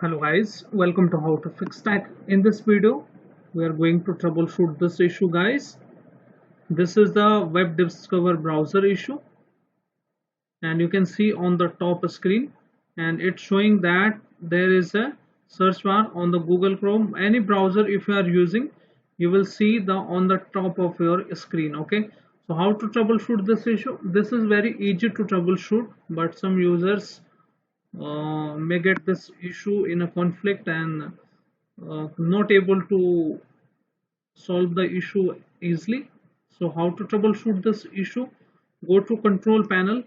Hello guys, welcome to How to Fix Tech. In this video, we are going to troubleshoot this issue guys. This is the Web Discover browser issue and you can see on the top screen and it's showing that there is a search bar on the Google Chrome. Any browser if you are using, you will see the on the top of your screen. Okay, so how to troubleshoot this issue? This is very easy to troubleshoot, but some users may get this issue in a conflict and not able to solve the issue easily. So how to troubleshoot this issue? Go to control panel,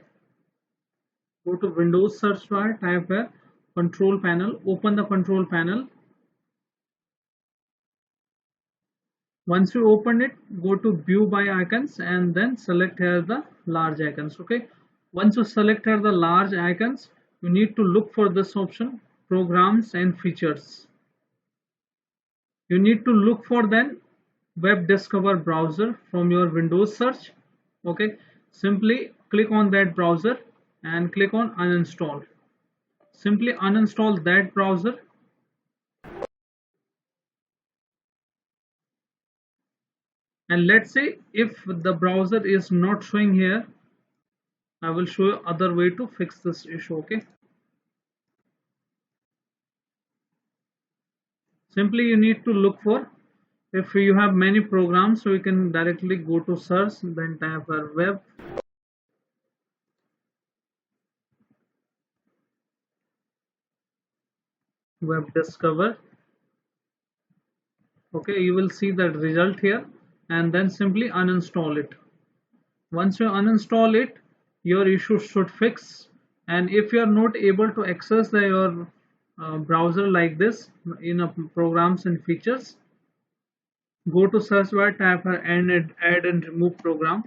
go to Windows search bar, type here control panel, open the control panel. Once you open it, go to view by icons and then select here the large icons. Okay, once you select here the large icons, you need to look for this option, programs and features. You need to look for then Web Discover browser from your Windows search. Okay, simply click on that browser and click on uninstall. Simply uninstall that browser. And let's say if the browser is not showing here, I will show you other way to fix this issue. Okay, simply you need to look for, if you have many programs, so you can directly go to search, then type web discover. Okay, you will see that result here and then simply uninstall it. Once you uninstall it, your issue should fix. And if you are not able to access your browser like this in programs and features, go to search bar, type add and remove program,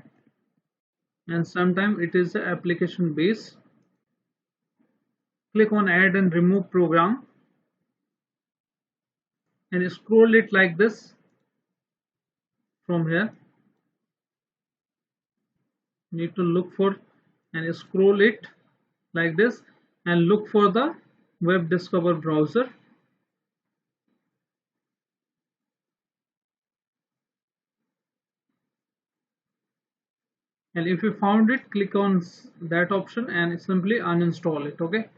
and sometimes it is the application base. Click on add and remove program and scroll it like this from here. You need to look for and scroll it like this and look for the Web Discover browser. And if you found it, click on that option and simply uninstall it. Okay,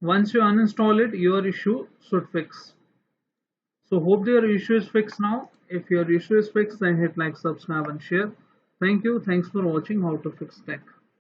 once you uninstall it, your issue should fix. So hope your issue is fixed now. If your issue is fixed, then hit like, subscribe and share. Thank you. Thanks for watching How to Fix Tech.